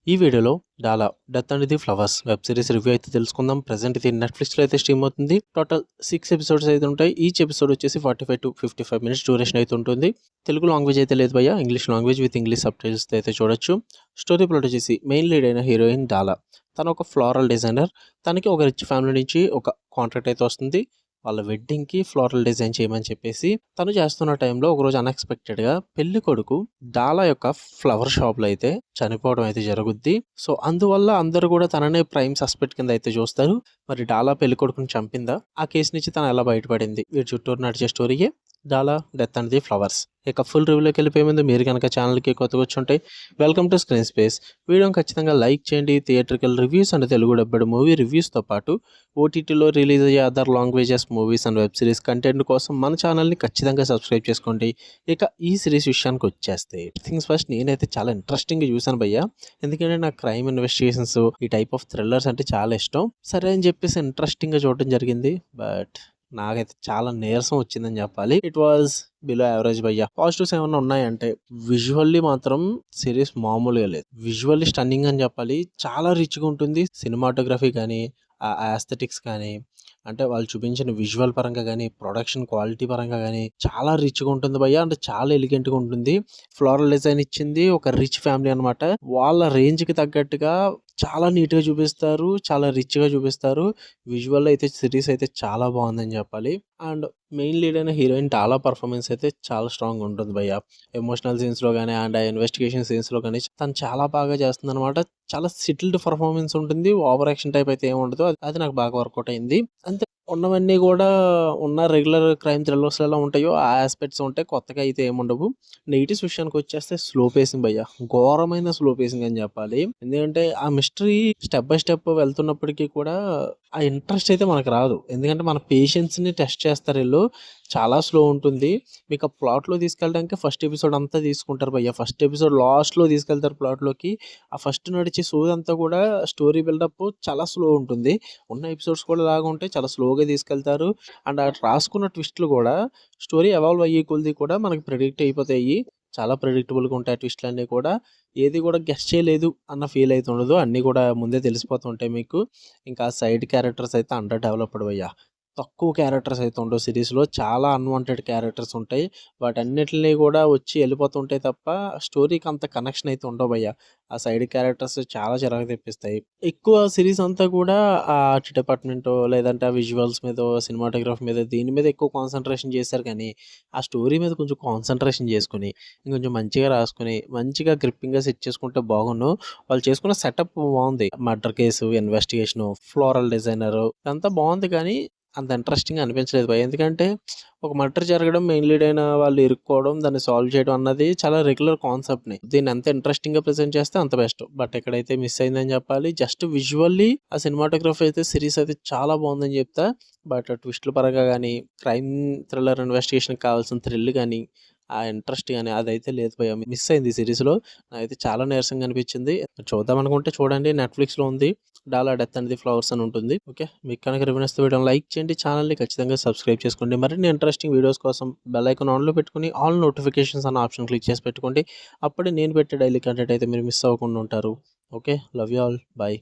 ఈ వీడియోలో డాలా death and the flowers web series review అయితే తెలుసుకుందాం. ప్రెసెంట్ ఇది నెట్ఫ్లిక్స్లో అయితే స్ట్రీమ్ అవుతుంది. టోటల్ 6 ఎపిసోడ్స్ అయితే ఉంటాయి. ఈచ్ ఎపిసోడ్ వచ్చేసి 45 to 55 మినిట్స్ డ్యూరేషన్ అయితే ఉంటుంది. తెలుగు లాంగ్వేజ్ అయితే లేదు భయ్య, English language with English sub titles అయితే చూడొచ్చు. స్టోరీ ప్లాట్ వచ్చేసి మెయిన్ లీడ్ అయిన హీరోయిన్ డాలా, తను ఒక ఫ్లోరల్ డిజైనర్. తనకి ఒక రిచ్ ఫ్యామిలీ నుంచి ఒక కాంట్రాక్ట్ అయితే వస్తుంది. వాళ్ళ వెడ్డింగ్కి ఫ్లోరల్ డిజైన్ చేయమని చెప్పేసి తను చేస్తున్న టైంలో ఒకరోజు అన్ఎక్స్పెక్టెడ్గా పెళ్లి కొడుకు డాలా యొక్క ఫ్లవర్ షాప్లో అయితే చనిపోవడం అయితే జరుగుద్ది. సో అందువల్ల అందరూ కూడా తననే ప్రైమ్ సస్పెక్ట్ కింద అయితే చూస్తారు. మరి డాలా పెళ్లి కొడుకుని చంపిందా, ఆ కేసు నుంచి తను ఎలా బయటపడింది, వీటి చుట్టూరు నడిచే స్టోరీయే డాలా డెత్ అండ్ ది ఫ్లవర్స్. ఇక ఫుల్ రివ్యూలోకి వెళ్ళిపోయే ముందు మీరు కనుక ఛానల్కి కొత్తగా వచ్చి ఉంటే వెల్కమ్ టు స్క్రీన్ స్పేస్. వీడియోని ఖచ్చితంగా లైక్ చేయండి. Theatrical reviews and Telugu dubbed movie రివ్యూస్తో పాటు ఓటీటీలో రిలీజ్ అయ్యే other languages movies and web series content కోసం మన ఛానల్ని ఖచ్చితంగా సబ్స్క్రైబ్ చేసుకోండి. ఇక ఈ సిరీస్ విషయానికి వచ్చేస్తే థింగ్స్ ఫస్ట్, నేనైతే చాలా ఇంట్రెస్టింగ్గా చూసాను భయ్య. ఎందుకంటే నాకు క్రైమ్ ఇన్వెస్టిగేషన్స్, ఈ టైప్ ఆఫ్ థ్రిల్లర్స్ అంటే చాలా ఇష్టం. సరే అని చెప్పేసి ఇంట్రెస్టింగ్గా చూడటం జరిగింది. బట్ నాకైతే చాలా నీరసం వచ్చిందని చెప్పాలి. ఇట్ వాజ్ బిలో యావరేజ్ భయ్య. పాజిటివ్స్ ఏమన్నా ఉన్నాయంటే విజువల్లీ మాత్రం సిరీస్ మామూలుగా లేదు. విజువల్లీ స్టన్నింగ్ అని చెప్పాలి. చాలా రిచ్గా ఉంటుంది. సినిమాటోగ్రఫీ కానీ, ఆ ఆస్థెటిక్స్ కానీ, అంటే వాళ్ళు చూపించిన విజువల్ పరంగా కానీ, ప్రొడక్షన్ క్వాలిటీ పరంగా కానీ చాలా రిచ్గా ఉంటుంది భయ్య. అంటే చాలా ఎలిగెంట్గా ఉంటుంది. ఫ్లోరల్ డిజైన్ ఇచ్చింది ఒక రిచ్ ఫ్యామిలీ అనమాట. వాళ్ళ రేంజ్కి తగ్గట్టుగా చాలా నీట్గా చూపిస్తారు, చాలా రిచ్గా చూపిస్తారు. విజువల్ అయితే సిరీస్ అయితే చాలా బాగుందని చెప్పాలి. అండ్ మెయిన్ లీడ్ అయిన హీరోయిన్ డాలా పర్ఫార్మెన్స్ అయితే చాలా స్ట్రాంగ్ ఉంటుంది భయ్య. ఎమోషనల్ సీన్స్లో కానీ అండ్ ఇన్వెస్టిగేషన్ సీన్స్లో కానీ తను చాలా బాగా చేస్తుంది అనమాట. చాలా సెటిల్డ్ పర్ఫార్మెన్స్ ఉంటుంది. ఓవర్ యాక్షన్ టైప్ అయితే ఏమి ఉండదు. అది నాకు బాగా వర్కౌట్ అయింది. అంతే, ఉన్నవన్నీ కూడా ఉన్న రెగ్యులర్ క్రైమ్ థ్రిల్లర్స్ ఎలా ఉంటాయో ఆ ఆస్పెక్ట్స్ ఉంటాయి. కొత్తగా అయితే ఏముండవు. నెగిటివ్స్ విషయానికి వచ్చేస్తే స్లో పేసింగ్ భయ్య, ఘోరమైన స్లో పేసింగ్ అని చెప్పాలి. ఎందుకంటే ఆ మిస్టరీ స్టెప్ బై స్టెప్ వెళ్తున్నప్పటికీ కూడా ఆ ఇంట్రెస్ట్ అయితే మనకు రాదు. ఎందుకంటే మన పేషెన్స్ని టెస్ట్ చేస్తారు వీళ్ళు. చాలా స్లో ఉంటుంది. మీకు ఆ ప్లాట్లో తీసుకెళ్ళడానికి ఫస్ట్ ఎపిసోడ్ అంతా తీసుకుంటారు భయ్య. ఫస్ట్ ఎపిసోడ్ లాస్ట్లో తీసుకెళ్తారు ప్లాట్లోకి. ఆ ఫస్ట్ నడిచే సోది అంతా కూడా స్టోరీ బిల్డప్ చాలా స్లో ఉంటుంది. ఉన్న ఎపిసోడ్స్ కూడా లాగా ఉంటాయి, చాలా స్లోగా తీసుకెళ్తారు. అండ్ ఆ రాసుకున్న ట్విస్ట్లు కూడా స్టోరీ ఎవాల్వ్ అయ్యే కొద్ది కూడా మనకి ప్రెడిక్ట్ అయిపోతాయి. చాలా ప్రెడిక్టబుల్గా ఉంటాయి ట్విస్ట్లు అన్నీ కూడా. ఏది కూడా గెస్ చేయలేదు అన్న ఫీల్ అయితే ఉండదు. అన్నీ కూడా ముందే తెలిసిపోతుంటాయి మీకు. ఇంకా సైడ్ క్యారెక్టర్స్ అయితే అండర్ డెవలప్డ్ భయ్య. తక్కువ క్యారెక్టర్స్ అయితే ఉండవు సిరీస్లో. చాలా అన్వాంటెడ్ క్యారెక్టర్స్ ఉంటాయి. వాటన్నిటిని కూడా వచ్చి వెళ్ళిపోతుంటాయి తప్ప స్టోరీకి అంత కనెక్షన్ అయితే ఉండవు భయ్య. ఆ సైడ్ క్యారెక్టర్స్ చాలా చిరాకు తెప్పిస్తాయి. ఎక్కువ సిరీస్ అంతా కూడా ఆ ఆర్ట్ డిపార్ట్మెంట్ లేదంటే ఆ విజువల్స్ మీద, సినిమాటోగ్రఫీ మీద, దీని మీద ఎక్కువ కాన్సన్ట్రేషన్ చేశారు. కానీ ఆ స్టోరీ మీద కొంచెం కాన్సన్ట్రేషన్ చేసుకుని ఇంకొంచెం మంచిగా రాసుకుని మంచిగా గ్రిప్పింగ్గా సెట్ చేసుకుంటే బాగుండు. వాళ్ళు చేసుకున్న సెటప్ బాగుంది. Murder case, investigation, floral designer, ఇదంతా బాగుంది. కానీ అంత ఇంట్రెస్టింగ్ అనిపించలేదు భయ్య. ఎందుకంటే ఒక మర్డర్ జరగడం, మెయిన్ లీడ్ అయిన వాళ్ళు ఇరుక్కోవడం, దాన్ని సాల్వ్ చేయడం అన్నది చాలా రెగ్యులర్ కాన్సెప్ట్ని. దీన్ని ఎంత ఇంట్రెస్టింగ్గా ప్రెజెంట్ చేస్తే అంత బెస్ట్. బట్ ఎక్కడైతే మిస్ అయిందని చెప్పాలి. జస్ట్ విజువల్లీ ఆ సినిమాటోగ్రఫీ అయితే సిరీస్ అయితే చాలా బాగుందని చెప్తా. బట్ ట్విస్ట్ల పరంగా కానీ, క్రైమ్ థ్రిల్లర్ ఇన్వెస్టిగేషన్కి కావాల్సిన థ్రిల్ కానీ, ఆ ఇంట్రెస్ట్ కానీ అదైతే లేదు భయ్య. మిస్ అయింది ఈ సిరీస్లో. నాకైతే చాలా నీరసంగా అనిపించింది. చూద్దాం అనుకుంటే చూడండి, నెట్ఫ్లిక్స్లో ఉంది. డాలా డెత్ అండ్ ది ఫ్లవర్స్ అని ఉంటుంది. ఓకే, మీకు కనుక రివ్యూ నచ్చితే వీడియోని లైక్ చేయండి. ఛానల్ని ఖచ్చితంగా సబ్స్క్రైబ్ చేసుకోండి. మరిన్ని ఇంట్రెస్టింగ్ వీడియోస్ కోసం బెల్ ఐకాన్ ఆన్లో పెట్టుకుని ఆల్ నోటిఫికేషన్స్ అన్న ఆప్షన్ క్లిక్ చేసి పెట్టుకోండి. అప్పుడే నేను పెట్టే డైలీ కంటెంట్ అయితే మీరు మిస్ అవ్వకుండా ఉంటారు. Okay, love you all, bye.